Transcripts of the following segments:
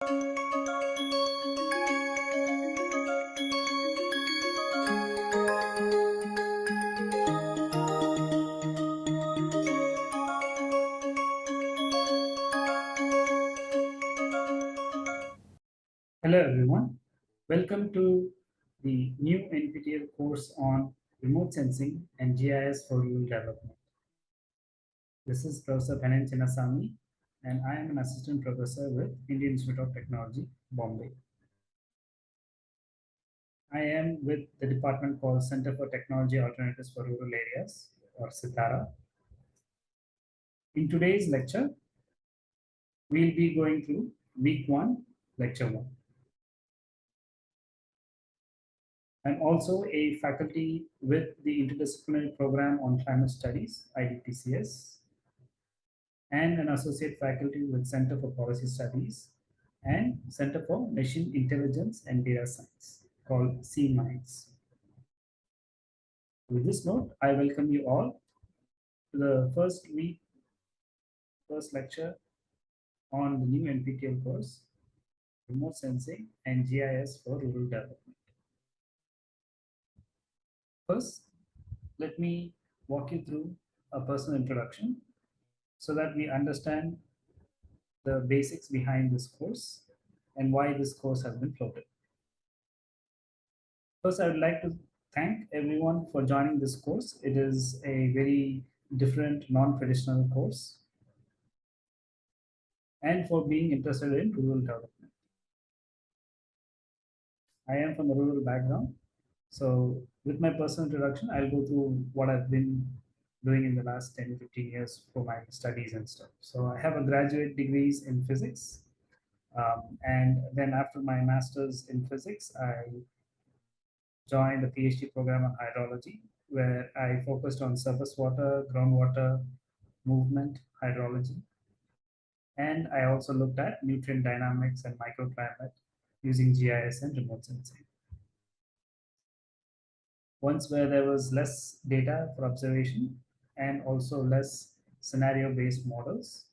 Hello everyone, welcome to the new NPTEL course on remote sensing and GIS for rural development. This is Professor Penan Chinnasamy and I am an assistant professor with Indian Institute of Technology, Bombay. I am with the department called Center for Technology Alternatives for Rural Areas, or CITARA. In today's lecture, we'll be going through week 1, lecture 1. I'm also a faculty with the Interdisciplinary Program on Climate Studies, IDPCS, and an associate faculty with Center for Policy Studies and Center for Machine Intelligence and Data Science, called CMINDS. With this note, I welcome you all to the first lecture on the new NPTEL course, Remote Sensing and GIS for Rural Development. First, let me walk you through a personal introduction so that we understand the basics behind this course and why this course has been floated. First, I would like to thank everyone for joining this course. It is a very different, non-traditional course, and for being interested in rural development. I am from a rural background, so with my personal introduction, I'll go through what I've been doing in the last 10 to 15 years for my studies and stuff. So I have a graduate degrees in physics, and then after my master's in physics, I joined a PhD program on hydrology, where I focused on surface water, groundwater, movement, hydrology. And I also looked at nutrient dynamics and microclimate using GIS and remote sensing. Once where there was less data for observation and also less scenario-based models,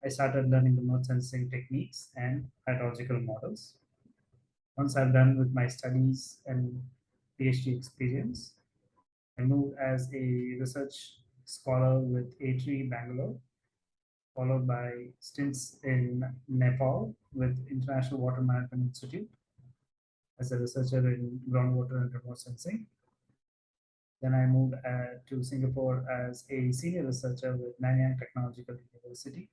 I started learning remote sensing techniques and hydrological models. Once I'm done with my studies and PhD experience, I moved as a research scholar with IIT Bangalore, followed by stints in Nepal with International Water Management Institute as a researcher in groundwater and remote sensing. Then I moved to Singapore as a senior researcher with Nanyang Technological University,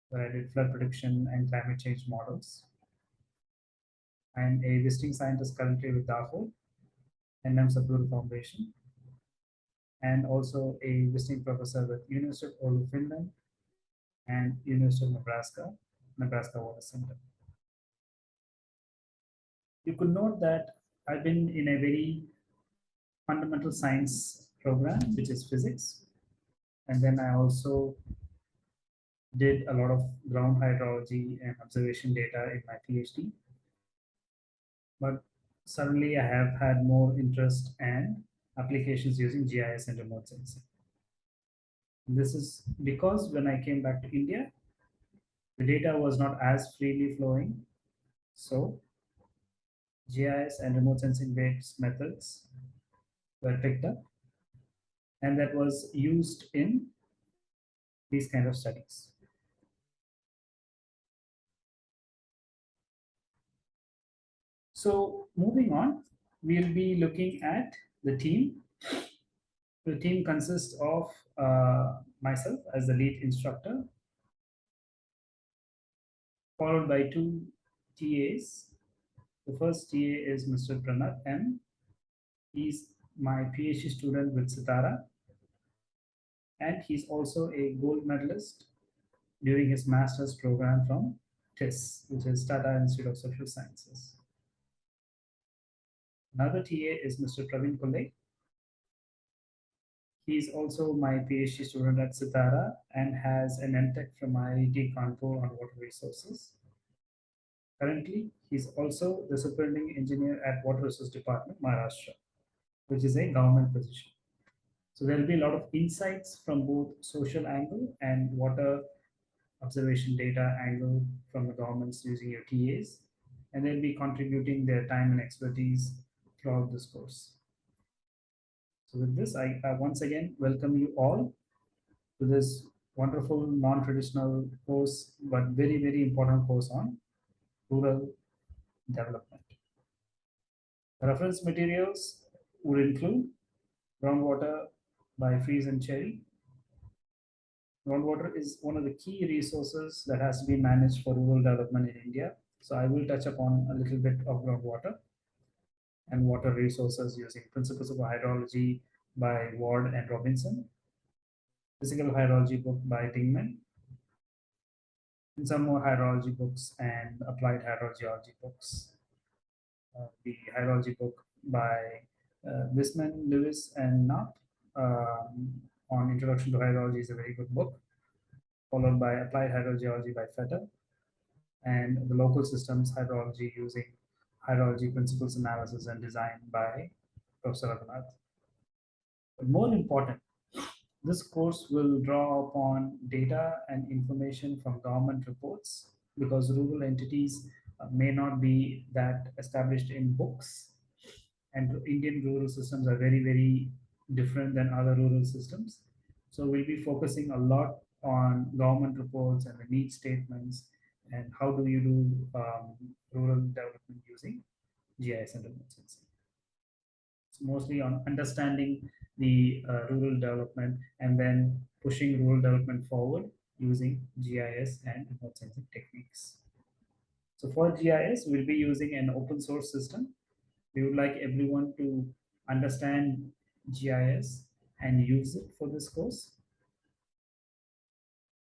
where I did flood prediction and climate change models. I'm a visiting scientist currently with DAFO, NM Sabur Foundation, and also a visiting professor with University of Oulu, Finland, and University of Nebraska Water Center. You could note that I've been in a very fundamental science program, which is physics. And then I also did a lot of ground hydrology and observation data in my PhD. But suddenly I have had more interest and applications using GIS and remote sensing. This is because when I came back to India, the data was not as freely flowing. So GIS and remote sensing based methods were picked up, and that was used in these kind of studies. So moving on, we'll be looking at the team. The team consists of myself as the lead instructor, followed by two TAs. The first TA is Mr. Pranat M. He's my PhD student with Sitara, and he's also a gold medalist during his master's program from TIS, which is Tata Institute of Social Sciences. Another TA is Mr. Praveen Kulle. He's also my PhD student at Sitara and has an MTech from IIT Kanpur on water resources. Currently, he's also the superintending engineer at Water Resource Department, Maharashtra, which is a government position. So there will be a lot of insights from both social angle and water observation data angle from the governments using your TAs, and they'll be contributing their time and expertise throughout this course. So with this, I once again welcome you all to this wonderful non-traditional course, but very, very important course on rural development. The reference materials would include groundwater by Freeze and Cherry. Groundwater is one of the key resources that has to be managed for rural development in India. So I will touch upon a little bit of groundwater and water resources using Principles of Hydrology by Ward and Robinson, Physical Hydrology book by Dingman, and some more hydrology books and applied hydrogeology books. The hydrology book by Wisman, Lewis, and Knapp on Introduction to Hydrology is a very good book, followed by Applied Hydrogeology by Fetter, and the Local Systems Hydrology using Hydrology Principles Analysis and Design by Professor Raghunath. But more important, this course will draw upon data and information from government reports because rural entities may not be that established in books, and Indian rural systems are very, very different than other rural systems. So we'll be focusing a lot on government reports and the need statements and how do you do rural development using GIS and remote sensing. It's mostly on understanding the rural development and then pushing rural development forward using GIS and remote sensing techniques. So for GIS, we'll be using an open source system. We would like everyone to understand GIS and use it for this course,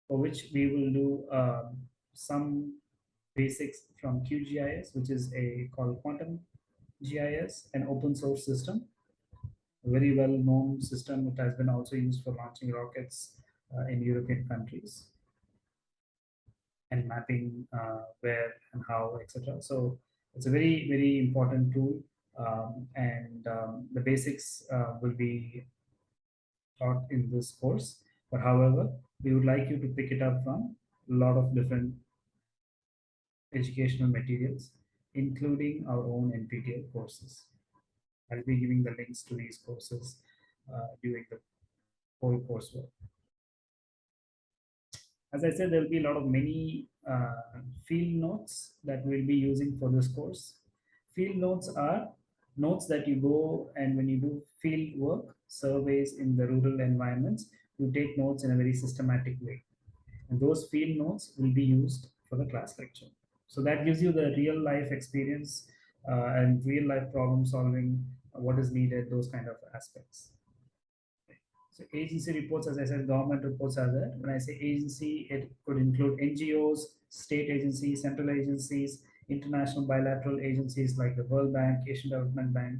for which we will do some basics from QGIS, which is a called Quantum GIS, an open source system, a very well known system. It has been also used for launching rockets in European countries and mapping where and how, etc. So it's a very, very important tool. And the basics will be taught in this course. But however, we would like you to pick it up from a lot of different educational materials, including our own NPTEL courses. I'll be giving the links to these courses during the whole coursework. As I said, there will be a lot of many field notes that we'll be using for this course. Field notes are notes that you go and when you do field work, surveys in the rural environments, you take notes in a very systematic way. And those field notes will be used for the class lecture. So that gives you the real life experience and real life problem solving, what is needed, those kind of aspects. So agency reports, as I said, government reports are there. When I say agency, it could include NGOs, state agencies, central agencies, international bilateral agencies like the World Bank, Asian Development Bank,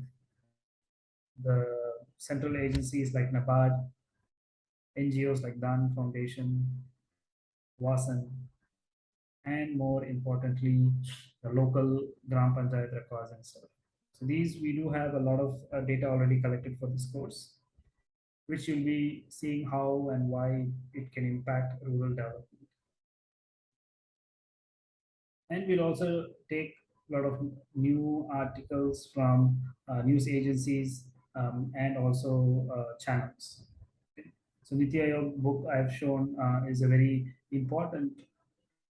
the central agencies like NABARD, NGOs like Dan Foundation, WASAN, and more importantly, the local Gram Panchayat records and stuff. So these, we do have a lot of data already collected for this course, which you'll be seeing how and why it can impact rural development. And we'll also take a lot of new articles from news agencies and also channels. So Niti Aayog book I've shown is a very important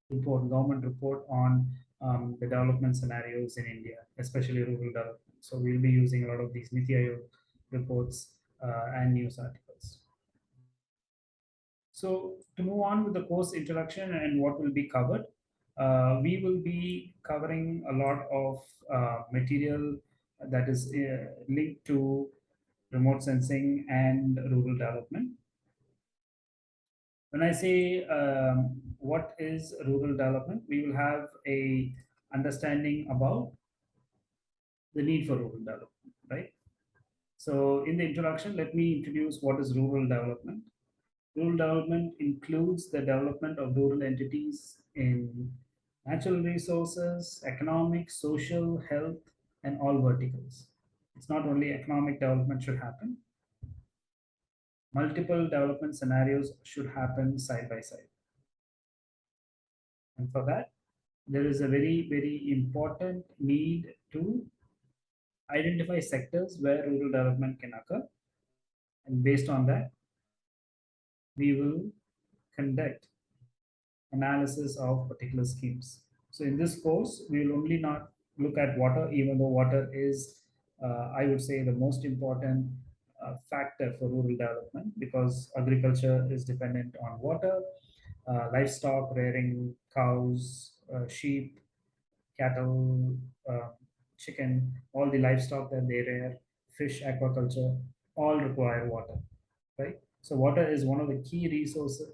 report, government report on the development scenarios in India, especially rural development. So we'll be using a lot of these Niti Aayog reports and news articles. So to move on with the course introduction and what will be covered, we will be covering a lot of material that is linked to remote sensing and rural development. When I say what is rural development, we will have a understanding about the need for rural development, right? So in the introduction, let me introduce what is rural development. Rural development includes the development of rural entities in natural resources, economic, social, health, and all verticals. It's not only economic development should happen, multiple development scenarios should happen side by side. And for that, there is a very, very important need to identify sectors where rural development can occur. And based on that, we will conduct analysis of particular schemes. So in this course, we will only not look at water, even though water is, I would say, the most important factor for rural development, because agriculture is dependent on water, livestock, rearing cows, sheep, cattle, chicken, all the livestock that they rear, fish, aquaculture, all require water, right? So water is one of the key resources,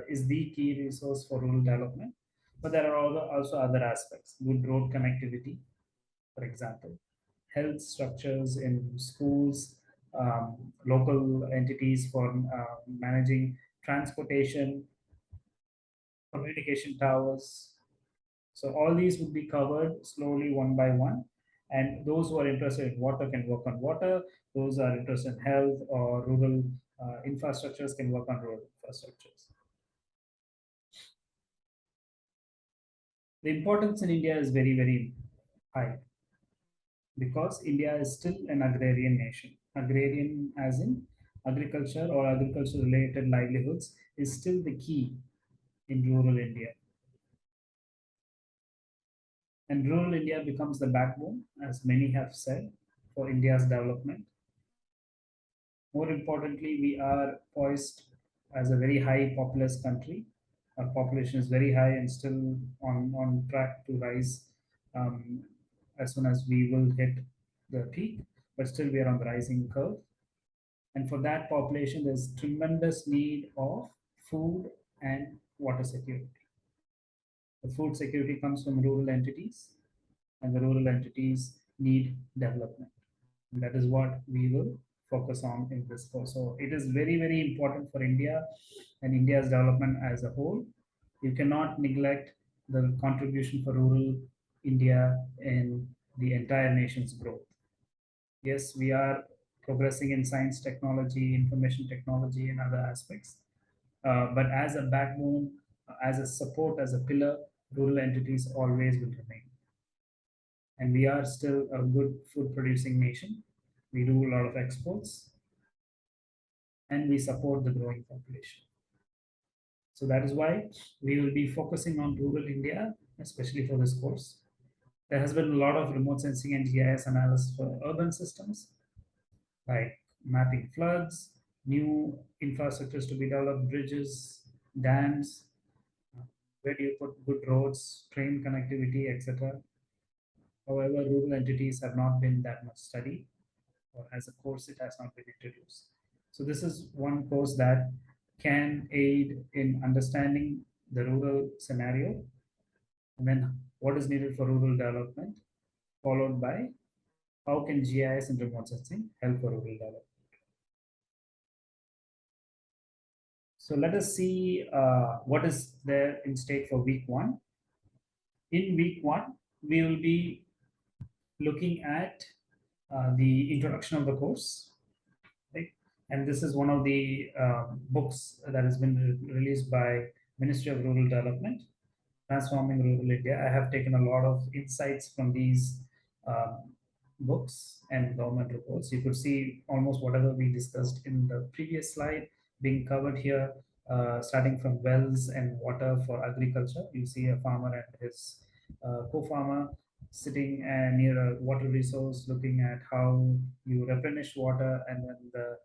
is the key resource for rural development. But there are also other aspects, good road connectivity, for example, health structures in schools, local entities for managing transportation, communication towers. So all these would be covered slowly one by one. And those who are interested in water can work on water. Those who are interested in health or rural infrastructures can work on rural infrastructures. The importance in India is very, very high because India is still an agrarian nation. Agrarian, as in agriculture or agriculture related livelihoods, is still the key in rural India. And rural India becomes the backbone, as many have said, for India's development. More importantly, we are poised as a very high populous country. Our population is very high and still on track to rise um, as soon as we will hit the peak, but still we are on the rising curve. And for that population, there's tremendous need of food and water security. The food security comes from rural entities, and the rural entities need development. And that is what we will focus on in this course. So it is very, very important for India and India's development as a whole. You cannot neglect the contribution for rural India in the entire nation's growth. Yes, we are progressing in science, technology, information technology, and other aspects. But as a backbone, as a support, as a pillar, rural entities always will remain. And we are still a good food producing nation. We do a lot of exports and we support the growing population. So that is why we will be focusing on rural India, especially for this course. There has been a lot of remote sensing and GIS analysis for urban systems, like mapping floods, new infrastructures to be developed, bridges, dams, where do you put good roads, train connectivity, etc. However, rural entities have not been that much studied, or as a course, it has not been introduced. So this is one course that can aid in understanding the rural scenario, and then what is needed for rural development, followed by how can GIS and remote sensing help for rural development. So let us see what is there in state for week one. In week one, we will be looking at the introduction of the course, right? And this is one of the books that has been released by Ministry of Rural Development, Transforming Rural India. I have taken a lot of insights from these um, books and government reports. You could see almost whatever we discussed in the previous slide being covered here, starting from wells and water for agriculture. You see a farmer and his co-farmer sitting near a water resource, looking at how you replenish water, and then the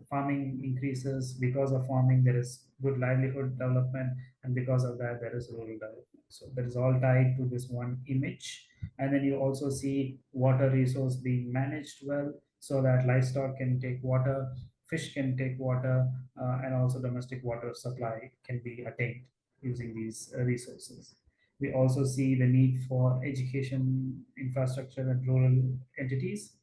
farming increases. Because of farming, there is good livelihood development, and because of that, there is rural development. So that is all tied to this one image. And then you also see water resource being managed well, so that livestock can take water, fish can take water, and also domestic water supply can be attained using these resources. We also see the need for education infrastructure at rural entities.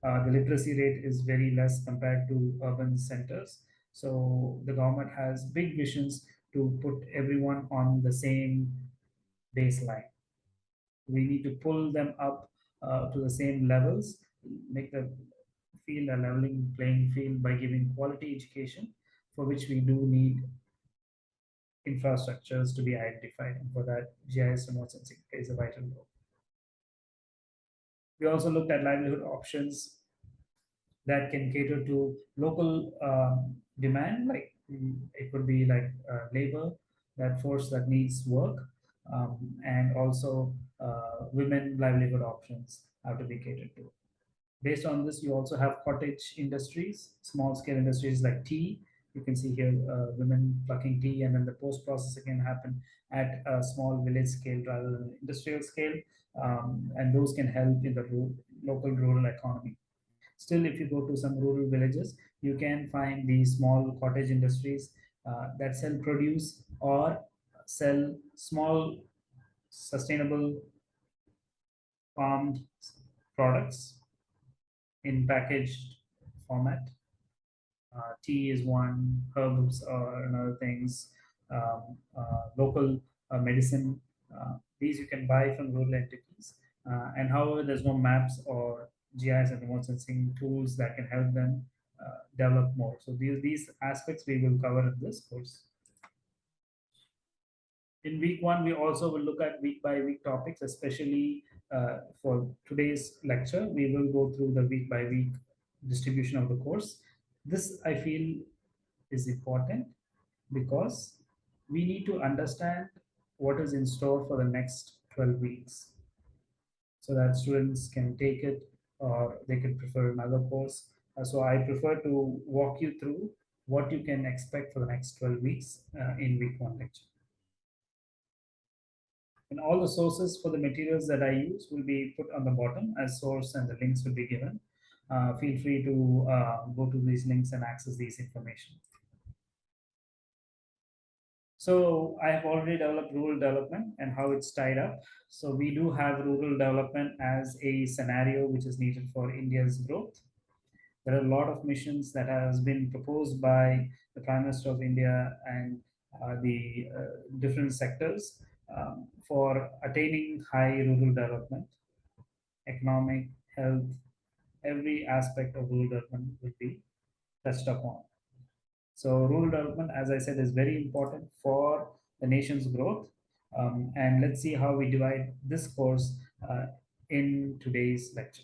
The literacy rate is very less compared to urban centers. So the government has big visions to put everyone on the same baseline. We need to pull them up to the same levels, make the field a leveling playing field by giving quality education, for which we do need infrastructures to be identified. And for that, GIS remote sensing plays a vital role. We also looked at livelihood options that can cater to local demand, like it could be like labor, that force that needs work, and also women livelihood options have to be catered to. Based on this, you also have cottage industries, small scale industries like tea. You can see here women plucking tea, and then the post processing can happen at a small village scale rather than industrial scale, and those can help in the local rural economy. Still, if you go to some rural villages, you can find these small cottage industries that sell produce or sell small sustainable farmed products in packaged format. Tea is one, herbs or another things, local medicine. These you can buy from rural entities. And however, there's no maps or GIS and remote sensing tools that can help them develop more. So these aspects we will cover in this course. In week one, we also will look at week by week topics, especially for today's lecture. We will go through the week by week distribution of the course. This I feel is important because we need to understand what is in store for the next 12 weeks so that students can take it or they could prefer another course. So I prefer to walk you through what you can expect for the next 12 weeks in week one lecture. And all the sources for the materials that I use will be put on the bottom as source, and the links will be given. Feel free to go to these links and access these information. So I have already developed rural development and how it's tied up. So we do have rural development as a scenario which is needed for India's growth. There are a lot of missions that has been proposed by the Prime Minister of India and the different sectors for attaining high rural development, economic, health, every aspect of rural development will be touched upon. So rural development, as I said, is very important for the nation's growth. And let's see how we divide this course in today's lecture.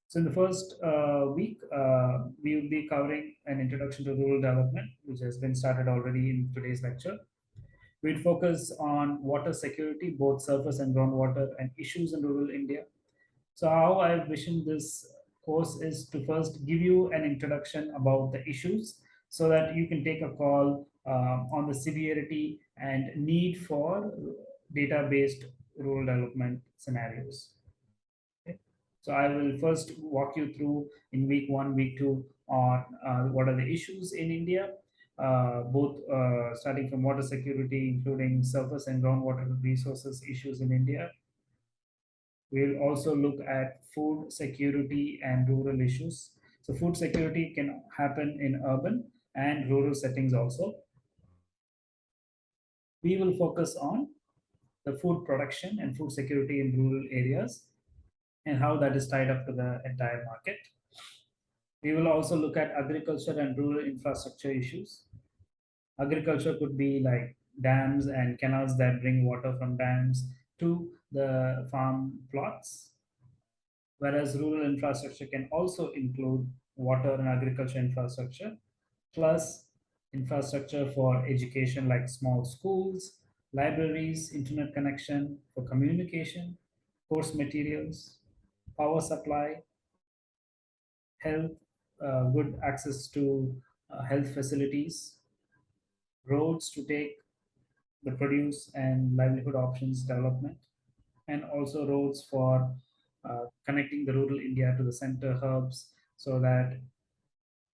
So in the first week, we will be covering an introduction to rural development, which has been started already in today's lecture. We'll focus on water security, both surface and groundwater, and issues in rural India. So how I envision this course is to first give you an introduction about the issues so that you can take a call on the severity and need for data-based rural development scenarios. Okay. So I will first walk you through in week one, week two on what are the issues in India, both starting from water security, including surface and groundwater resources issues in India. We'll also look at food security and rural issues. So food security can happen in urban and rural settings also. We will focus on the food production and food security in rural areas and how that is tied up to the entire market. We will also look at agriculture and rural infrastructure issues. Agriculture could be like dams and canals that bring water from dams to the farm plots, whereas rural infrastructure can also include water and agriculture infrastructure, plus infrastructure for education like small schools, libraries, internet connection for communication, course materials, power supply, health, good access to health facilities, roads to take the produce and livelihood options development, and also roads for connecting the rural India to the center hubs so that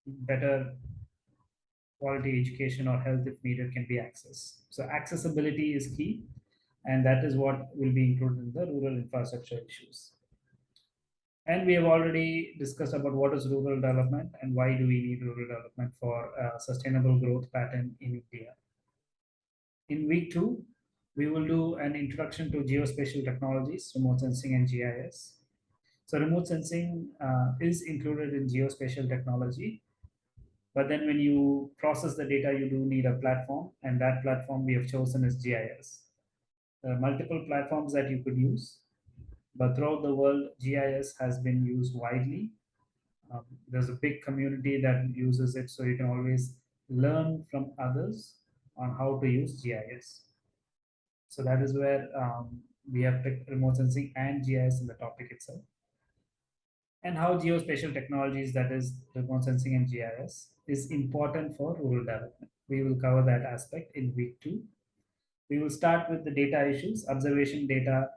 better quality education or health, if needed, can be accessed. So accessibility is key, and that is what will be included in the rural infrastructure issues. And we have already discussed about what is rural development and why do we need rural development for a sustainable growth pattern in India. In week two, we will do an introduction to geospatial technologies, remote sensing and GIS. So remote sensing is included in geospatial technology. But then when you process the data, you do need a platform, and that platform we have chosen is GIS. There are multiple platforms that you could use, but throughout the world, GIS has been used widely. There's a big community that uses it, so you can always learn from others on how to use GIS. So that is where we have picked remote sensing and GIS in the topic itself, and how geospatial technologies, that is remote sensing and GIS, is important for rural development. We will cover that aspect in week 2. We will start with the data issues, observation data.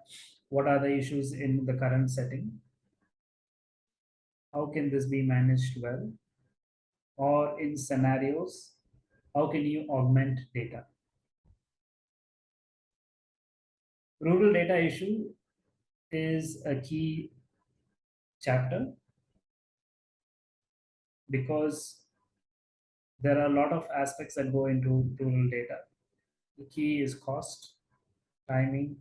What are the issues in the current setting? How can this be managed well? Or in scenarios, how can you augment data? Rural data issue is a key chapter because there are a lot of aspects that go into rural data. The key is cost, timing,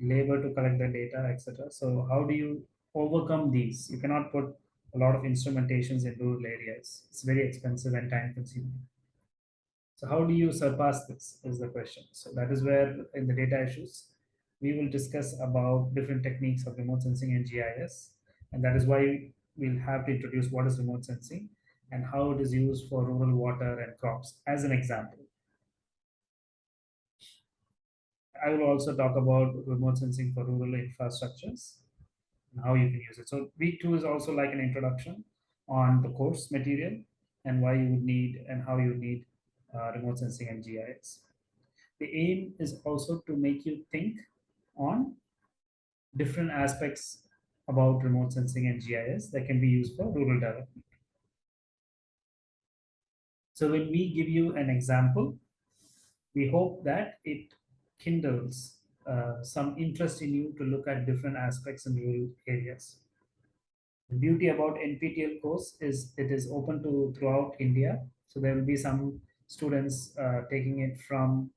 labor to collect the data, etc. So how do you overcome these? You cannot put a lot of instrumentations in rural areas. It's very expensive and time consuming. So how do you surpass this is the question. So that is where in the data issues, we will discuss about different techniques of remote sensing and GIS. And that is why we'll have to introduce what is remote sensing and how it is used for rural water and crops as an example. I will also talk about remote sensing for rural infrastructures and how you can use it. So week 2 is also like an introduction on the course material and why you would need and how you need remote sensing and GIS. The aim is also to make you think on different aspects about remote sensing and GIS that can be used for rural development. So when we give you an example, we hope that it kindles some interest in you to look at different aspects in rural areas. The beauty about NPTEL course is it is open to throughout India. So there will be some students taking it from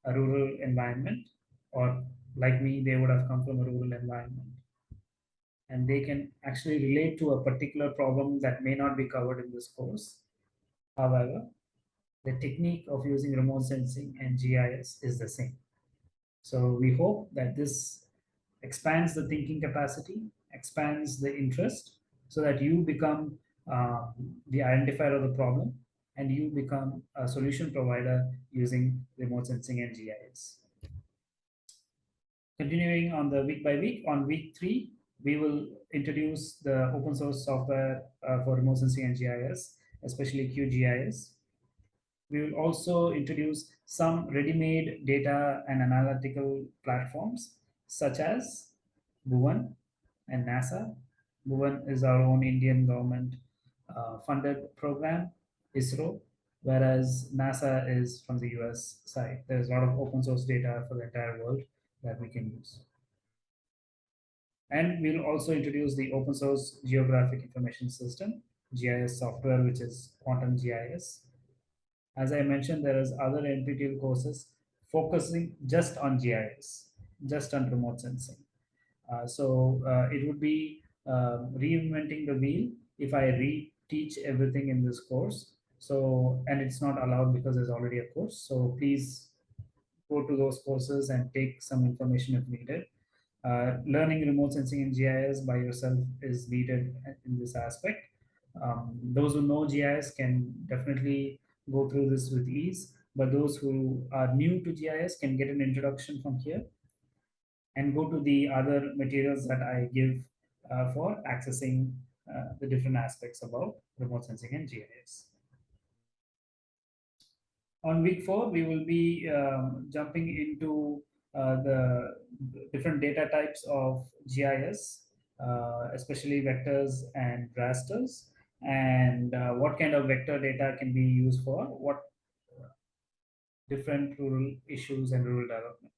a rural environment, or like me, they would have come from a rural environment. And they can actually relate to a particular problem that may not be covered in this course. However, the technique of using remote sensing and GIS is the same. So we hope that this expands the thinking capacity, expands the interest, so that you become the identifier of the problem and you become a solution provider using remote sensing and GIS. Continuing on the week by week, on week 3, we will introduce the open source software for remote sensing and GIS, especially QGIS. We will also introduce some ready-made data and analytical platforms such as Bhuvan and NASA. Bhuvan is our own Indian government funded program, ISRO, whereas NASA is from the US side. There's a lot of open source data for the entire world that we can use. And we'll also introduce the open source geographic information system, GIS software, which is Quantum GIS. As I mentioned, there is other NPTEL courses focusing just on GIS, just on remote sensing. It would be reinventing the wheel if I reteach everything in this course. So, and it's not allowed because there's already a course. So please go to those courses and take some information if needed. Learning remote sensing in GIS by yourself is needed in this aspect. Those who know GIS can definitely go through this with ease, but those who are new to GIS can get an introduction from here and go to the other materials that I give for accessing the different aspects about remote sensing and GIS. On week 4, we will be jumping into the different data types of GIS, especially vectors and rasters, and what kind of vector data can be used for what different rural issues and rural development.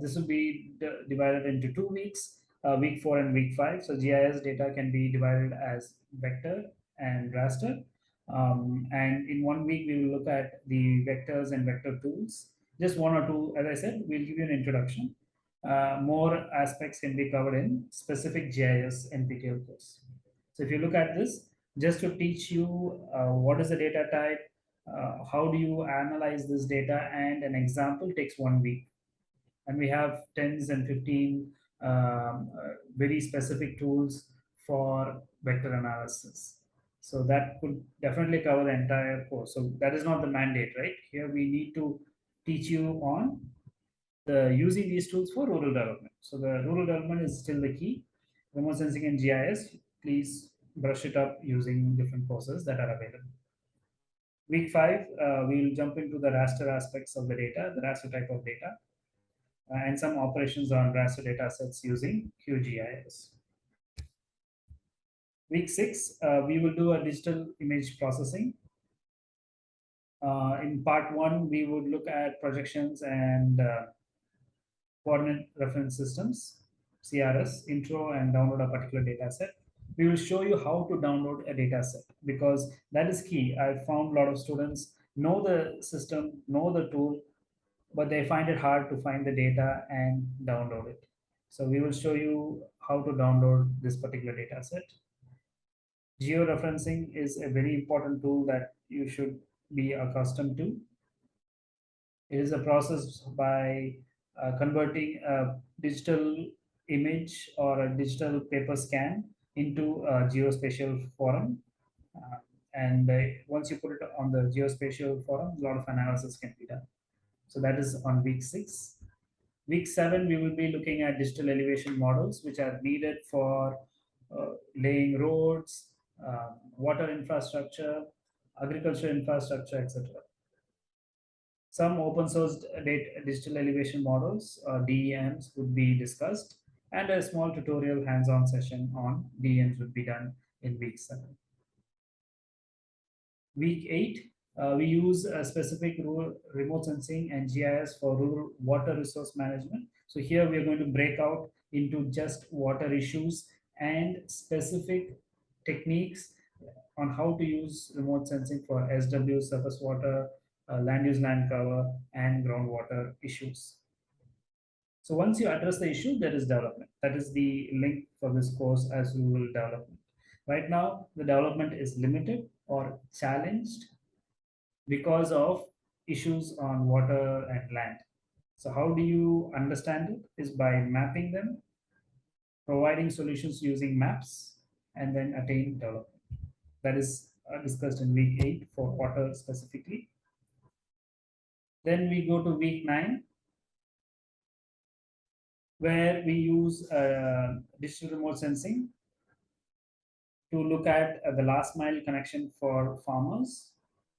This will be divided into 2 weeks, week 4 and week 5. So GIS data can be divided as vector and raster. And in 1 week, we will look at the vectors and vector tools. Just one or two, as I said, we'll give you an introduction. More aspects can be covered in specific GIS NPTEL course. So if you look at this, just to teach you what is the data type, how do you analyze this data, and an example takes 1 week. And we have tens and 15 very specific tools for vector analysis. So that could definitely cover the entire course. So that is not the mandate, right? Here we need to teach you on the using these tools for rural development. So the rural development is still the key. Remote sensing and GIS, please brush it up using different courses that are available. Week 5, we'll jump into the raster aspects of the data, the raster type of data, and some operations on raster data sets using QGIS. Week 6, we will do a digital image processing. In part 1, we would look at projections and coordinate reference systems, CRS, intro and download a particular data set. We will show you how to download a data set because that is key. I found a lot of students know the system, know the tool, but they find it hard to find the data and download it. So we will show you how to download this particular data set. Georeferencing is a very important tool that you should be accustomed to. It is a process by converting a digital image or a digital paper scan into a geospatial forum. Uh, and once you put it on the geospatial forum, a lot of analysis can be done. So that is on week 6. Week 7, we will be looking at digital elevation models, which are needed for laying roads, water infrastructure, agriculture infrastructure, etc. Some open source digital elevation models, DEMs, would be discussed, and a small tutorial hands on session on DEMs would be done in week 7. Week 8, we use a specific rural remote sensing and GIS for rural water resource management. So here we are going to break out into just water issues and specific techniques on how to use remote sensing for SW, surface water, land use, land cover, and groundwater issues. So once you address the issue, there is development. That is the link for this course as rural development. Right now, the development is limited or challenged because of issues on water and land. So how do you understand it? Is by mapping them, providing solutions using maps, and then attain development. That is discussed in week 8 for water specifically. Then we go to week 9, where we use digital remote sensing to look at the last mile connection for farmers,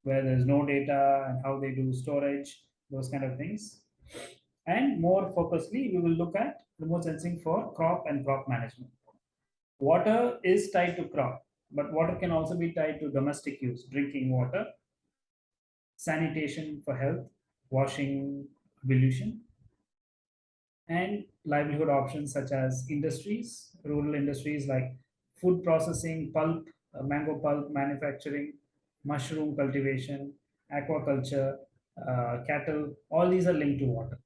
where there's no data and how they do storage, those kind of things. And more focusedly, we will look at remote sensing for crop and crop management. Water is tied to crop, but water can also be tied to domestic use, drinking water, sanitation for health, washing, ablution, and livelihood options such as industries, rural industries like food processing, pulp, mango pulp manufacturing, mushroom cultivation, aquaculture, cattle, all these are linked to water.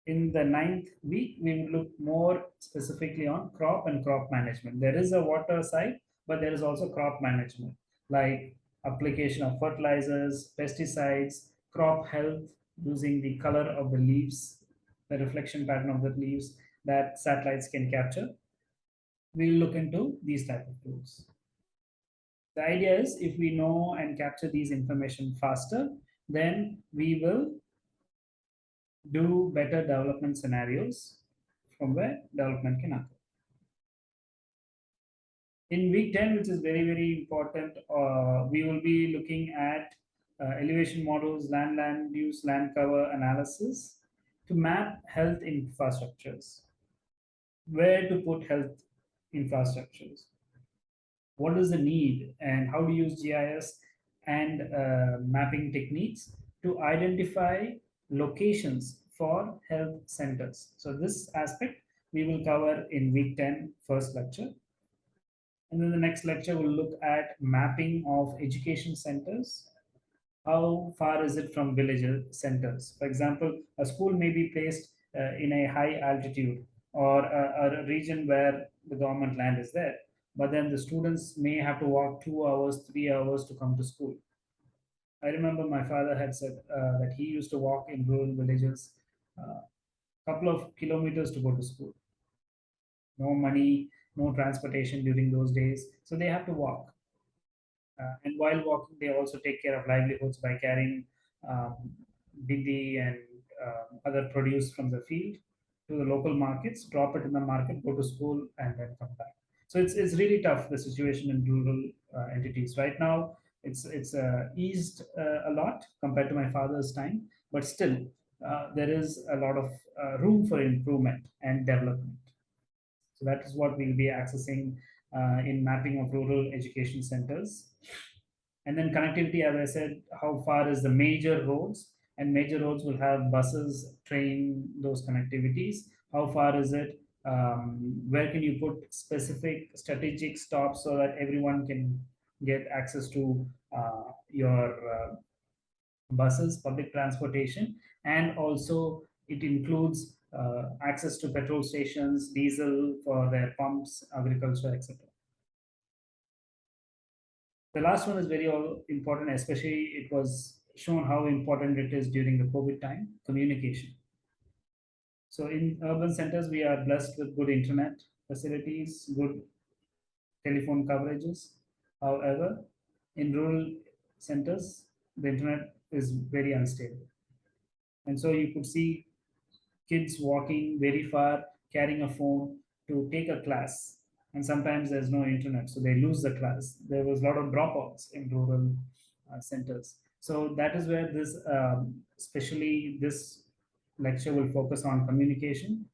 In the 9th week, we will look more specifically on crop and crop management. There is a water side, but there is also crop management, like application of fertilizers, pesticides, crop health, using the color of the leaves, the reflection pattern of the leaves that satellites can capture. We'll look into these type of tools. The idea is if we know and capture these information faster, then we will do better development scenarios from where development can occur. In week 10, which is very, very important, we will be looking at elevation models, land use, land cover analysis to map health infrastructures. Where to put health infrastructures? What is the need and how to use GIS and mapping techniques to identify locations for health centers. So this aspect we will cover in week 10 first lecture. And then the next lecture will look at mapping of education centers. How far is it from village centers? For example, a school may be placed in a high altitude or a region where the government land is there. but then the students may have to walk 2 hours, 3 hours to come to school. I remember my father had said that he used to walk in rural villages couple of kilometers to go to school. No money, no transportation during those days, so they have to walk. And while walking, they also take care of livelihoods by carrying um, bindi and other produce from the field to the local markets, drop it in the market, go to school, and then come back. So it's really tough, the situation in rural entities right now. It's eased a lot compared to my father's time, but still there is a lot of room for improvement and development. So that is what we'll be accessing in mapping of rural education centers. And then connectivity, as I said, how far is the major roads? And major roads will have buses, train, those connectivities. How far is it? Where can you put specific strategic stops so that everyone can get access to your buses, public transportation, and also it includes access to petrol stations, diesel for their pumps, agriculture, etc. The last one is very important, especially it was shown how important it is during the COVID time, communication. So in urban centers, we are blessed with good internet facilities, good telephone coverages. However, in rural centers, the internet is very unstable. And so you could see kids walking very far, carrying a phone to take a class. And sometimes there's no internet, so they lose the class. There was a lot of dropouts in rural centers. So that is where this, especially this lecture will focus on communication,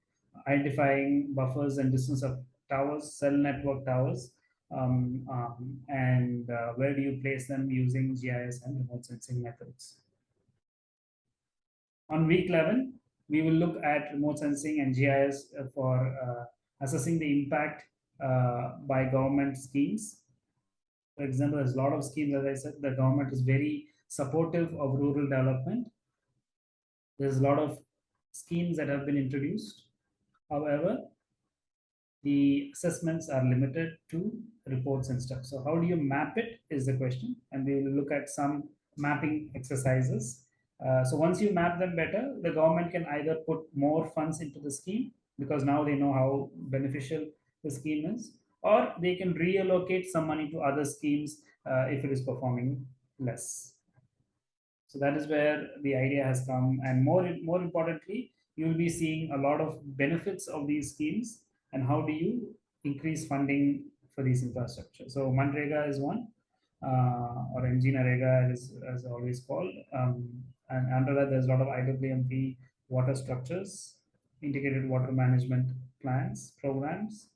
identifying buffers and distance of towers, cell network towers, and where do you place them using GIS and remote sensing methods. On week 11, we will look at remote sensing and GIS for assessing the impact by government schemes. For example, there's a lot of schemes, as I said, the government is very supportive of rural development. There's a lot of schemes that have been introduced. However, the assessments are limited to reports and stuff. So how do you map it is the question, and we will look at some mapping exercises. So once you map them better, the government can either put more funds into the scheme because now they know how beneficial the scheme is, or they can reallocate some money to other schemes if it is performing less. So that is where the idea has come, and more importantly, you will be seeing a lot of benefits of these schemes and how do you increase funding for these infrastructure. So Manrega is one, or MG Narega is as always called, and under that there's a lot of IWMP water structures, integrated water management plans, programs.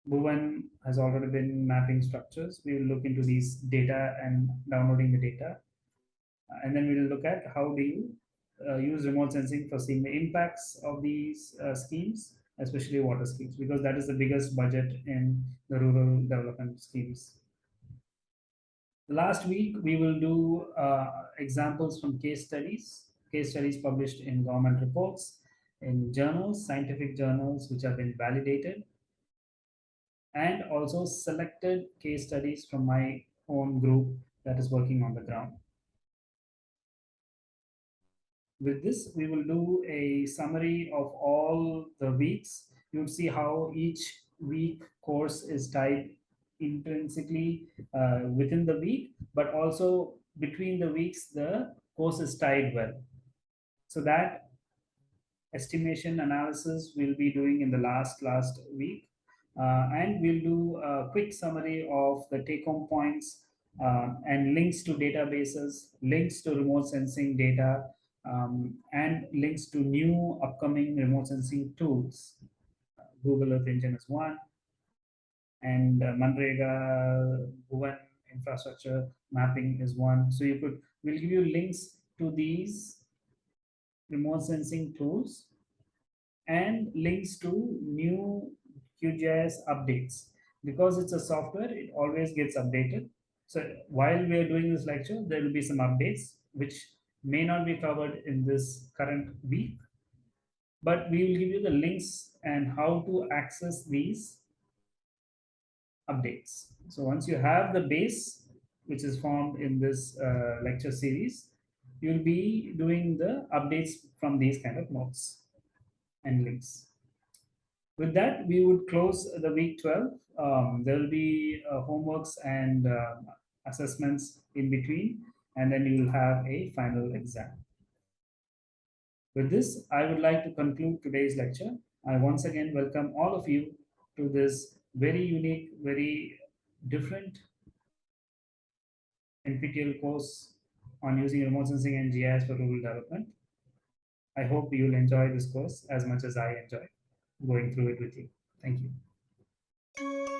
Bhuvan has already been mapping structures. We will look into these data and downloading the data, and then we will look at how do you use remote sensing for seeing the impacts of these schemes, especially water schemes, because that is the biggest budget in the rural development schemes. Last week, we will do examples from case studies published in government reports, in journals, scientific journals, which have been validated, and also selected case studies from my own group that is working on the ground. With this, we will do a summary of all the weeks. You'll see how each week course is tied intrinsically within the week, but also between the weeks, the course is tied well. So that estimation analysis we'll be doing in the last week. And we'll do a quick summary of the take-home points and links to databases, links to remote sensing data, and links to new upcoming remote sensing tools. Google Earth Engine is one, and Manrega, Bhuvan infrastructure mapping is one. So we'll give you links to these remote sensing tools and links to new QGIS updates. Because it's a software, it always gets updated. So while we are doing this lecture, there will be some updates which may not be covered in this current week, but we will give you the links and how to access these updates. So once you have the base, which is formed in this lecture series, you'll be doing the updates from these kind of notes and links. With that, we would close the week 12. There will be homeworks and assessments in between, and then you will have a final exam. With this, I would like to conclude today's lecture. I once again welcome all of you to this very unique, very different NPTEL course on using remote sensing and GIS for rural development. I hope you'll enjoy this course as much as I enjoy going through it with you. Thank you.